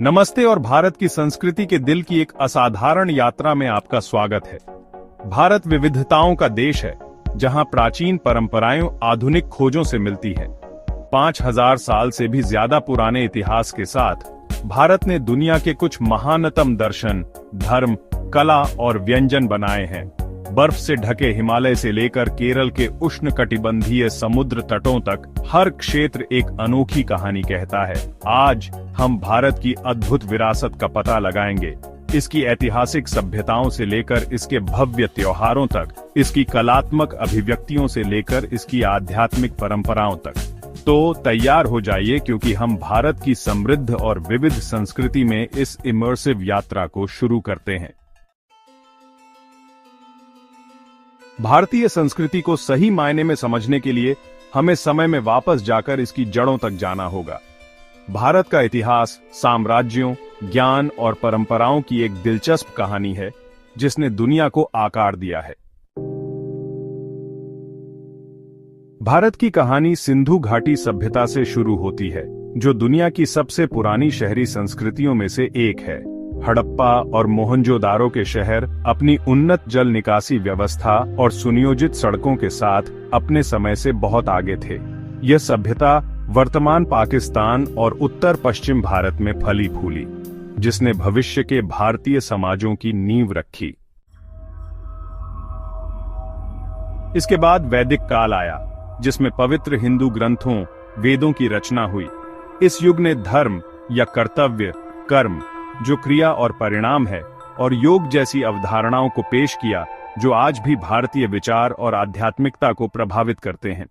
नमस्ते और भारत की संस्कृति के दिल की एक असाधारण यात्रा में आपका स्वागत है। भारत विविधताओं का देश है, जहां प्राचीन परंपराएं आधुनिक खोजों से मिलती हैं। 5000 साल से भी ज्यादा पुराने इतिहास के साथ भारत ने दुनिया के कुछ महानतम दर्शन, धर्म, कला और व्यंजन बनाए हैं। बर्फ से ढके हिमालय से लेकर केरल के उष्णकटिबंधीय समुद्र तटों तक हर क्षेत्र एक अनोखी कहानी कहता है। आज हम भारत की अद्भुत विरासत का पता लगाएंगे, इसकी ऐतिहासिक सभ्यताओं से लेकर इसके भव्य त्योहारों तक, इसकी कलात्मक अभिव्यक्तियों से लेकर इसकी आध्यात्मिक परंपराओं तक। तो तैयार हो जाइए, क्योंकि हम भारत की समृद्ध और विविध संस्कृति में इस इमर्सिव यात्रा को शुरू करते हैं। भारतीय संस्कृति को सही मायने में समझने के लिए हमें समय में वापस जाकर इसकी जड़ों तक जाना होगा। भारत का इतिहास साम्राज्यों, ज्ञान और परंपराओं की एक दिलचस्प कहानी है, जिसने दुनिया को आकार दिया है। भारत की कहानी सिंधु घाटी सभ्यता से शुरू होती है, जो दुनिया की सबसे पुरानी शहरी संस्कृतियों में से एक है। हड़प्पा और मोहनजोदारो के शहर अपनी उन्नत जल निकासी व्यवस्था और सुनियोजित सड़कों के साथ अपने समय से बहुत आगे थे। यह सभ्यता वर्तमान पाकिस्तान और उत्तर पश्चिम भारत में फली फूली, जिसने भविष्य के भारतीय समाजों की नींव रखी। इसके बाद वैदिक काल आया, जिसमें पवित्र हिंदू ग्रंथों, वेदों की रचना हुई। इस युग ने धर्म या कर्तव्य, कर्म जो क्रिया और परिणाम है, और योग जैसी अवधारणाओं को पेश किया, जो आज भी भारतीय विचार और आध्यात्मिकता को प्रभावित करते हैं।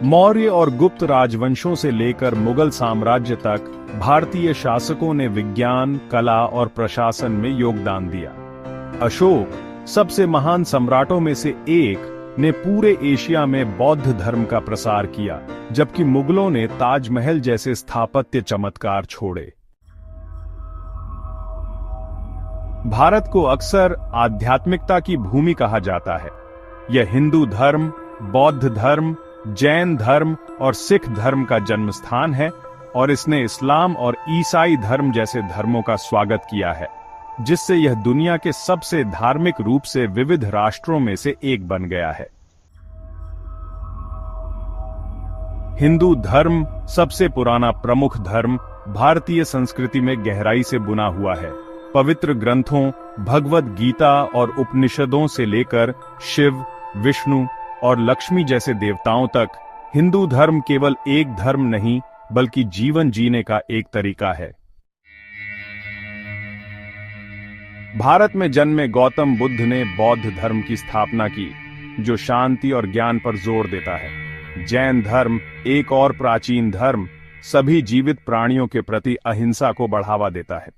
मौर्य और गुप्त राजवंशों से लेकर मुगल साम्राज्य तक भारतीय शासकों ने विज्ञान, कला और प्रशासन में योगदान दिया। अशोक, सबसे महान सम्राटों में से एक, ने पूरे एशिया में बौद्ध धर्म का प्रसार किया, जबकि मुगलों ने ताजमहल जैसे स्थापत्य चमत्कार छोड़े। भारत को अक्सर आध्यात्मिकता की भूमि कहा जाता है। यह हिंदू धर्म, बौद्ध धर्म, जैन धर्म और सिख धर्म का जन्म स्थान है, और इसने इस्लाम और ईसाई धर्म जैसे धर्मों का स्वागत किया है, जिससे यह दुनिया के सबसे धार्मिक रूप से विविध राष्ट्रों में से एक बन गया है। हिंदू धर्म, सबसे पुराना प्रमुख धर्म, भारतीय संस्कृति में गहराई से बुना हुआ है। पवित्र ग्रंथों, भगवद गीता और उपनिषदों से लेकर शिव, विष्णु और लक्ष्मी जैसे देवताओं तक, हिंदू धर्म केवल एक धर्म नहीं, बल्कि जीवन जीने का एक तरीका है। भारत में जन्मे गौतम बुद्ध ने बौद्ध धर्म की स्थापना की, जो शांति और ज्ञान पर जोर देता है। जैन धर्म, एक और प्राचीन धर्म, सभी जीवित प्राणियों के प्रति अहिंसा को बढ़ावा देता है।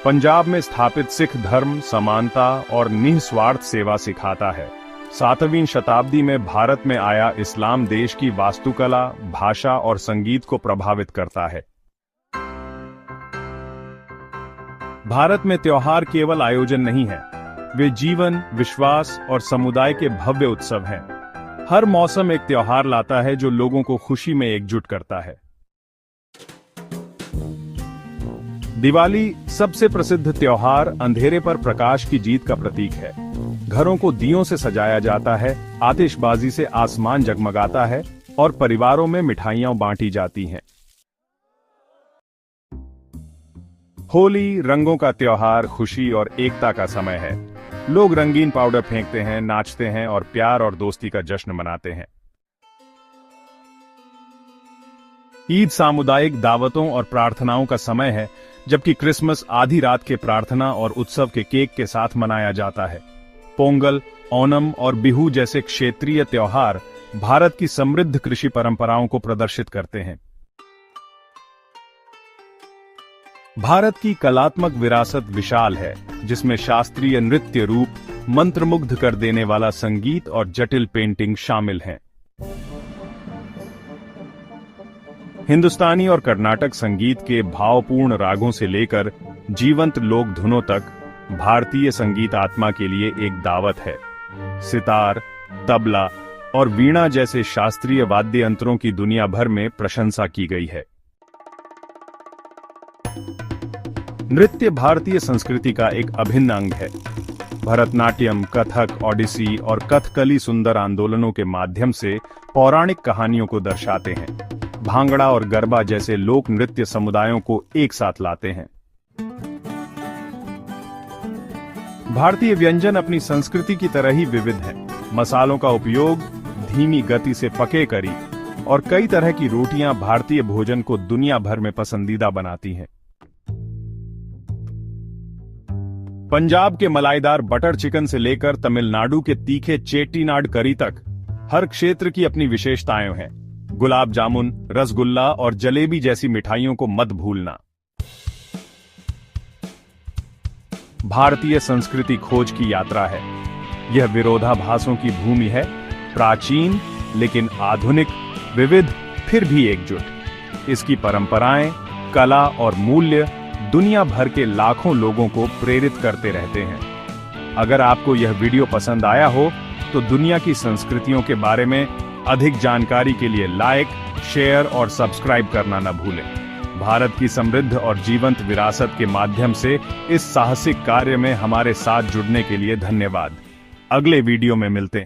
पंजाब में स्थापित सिख धर्म समानता और निस्वार्थ सेवा सिखाता है। 7वीं शताब्दी में भारत में आया इस्लाम देश की वास्तुकला, भाषा और संगीत को प्रभावित करता है। भारत में त्योहार केवल आयोजन नहीं है, वे जीवन, विश्वास और समुदाय के भव्य उत्सव हैं। हर मौसम एक त्योहार लाता है, जो लोगों को खुशी में एकजुट करता है। दिवाली, सबसे प्रसिद्ध त्योहार, अंधेरे पर प्रकाश की जीत का प्रतीक है। घरों को दियों से सजाया जाता है, आतिशबाजी से आसमान जगमगाता है और परिवारों में मिठाइयां बांटी जाती हैं। होली, रंगों का त्योहार, खुशी और एकता का समय है। लोग रंगीन पाउडर फेंकते हैं, नाचते हैं और प्यार और दोस्ती का जश्न मनाते हैं। ईद सामुदायिक दावतों और प्रार्थनाओं का समय है, जबकि क्रिसमस आधी रात के प्रार्थना और उत्सव के केक के साथ मनाया जाता है। पोंगल, ओणम और बिहू जैसे क्षेत्रीय त्योहार भारत की समृद्ध कृषि परंपराओं को प्रदर्शित करते हैं। भारत की कलात्मक विरासत विशाल है, जिसमें शास्त्रीय नृत्य रूप, मंत्रमुग्ध कर देने वाला संगीत और जटिल पेंटिंग शामिल हैं। हिंदुस्तानी और कर्नाटक संगीत के भावपूर्ण रागों से लेकर जीवंत लोक धुनों तक, भारतीय संगीत आत्मा के लिए एक दावत है। सितार, तबला, और वीणा जैसे शास्त्रीय वाद्य यंत्रों की दुनिया भर में प्रशंसा की गई है। नृत्य भारतीय संस्कृति का एक अभिन्न अंग है। भरतनाट्यम, कथक, ओडिसी और कथकली सुंदर आंदोलनों के माध्यम से पौराणिक कहानियों को दर्शाते हैं। भांगड़ा और गरबा जैसे लोक नृत्य समुदायों को एक साथ लाते हैं। भारतीय व्यंजन अपनी संस्कृति की तरह ही विविध है। मसालों का उपयोग, धीमी गति से पके करी और कई तरह की रोटियां भारतीय भोजन को दुनिया भर में पसंदीदा बनाती हैं। पंजाब के मलाईदार बटर चिकन से लेकर तमिलनाडु के तीखे चेट्टीनाड करी तक हर क्षेत्र की अपनी विशेषताएं हैं। गुलाब जामुन, रसगुल्ला और जलेबी जैसी मिठाइयों को मत भूलना। भारतीय संस्कृति खोज की यात्रा है। यह विरोधाभासों की भूमि है, प्राचीन लेकिन आधुनिक, विविध फिर भी एकजुट। इसकी परंपराएं, कला और मूल्य दुनिया भर के लाखों लोगों को प्रेरित करते रहते हैं। अगर आपको यह वीडियो पसंद आया हो तो दुनिया की संस्कृतियों के बारे में अधिक जानकारी के लिए लाइक, शेयर और सब्सक्राइब करना न भूलें। भारत की समृद्ध और जीवंत विरासत के माध्यम से इस साहसिक कार्य में हमारे साथ जुड़ने के लिए धन्यवाद। अगले वीडियो में मिलते हैं।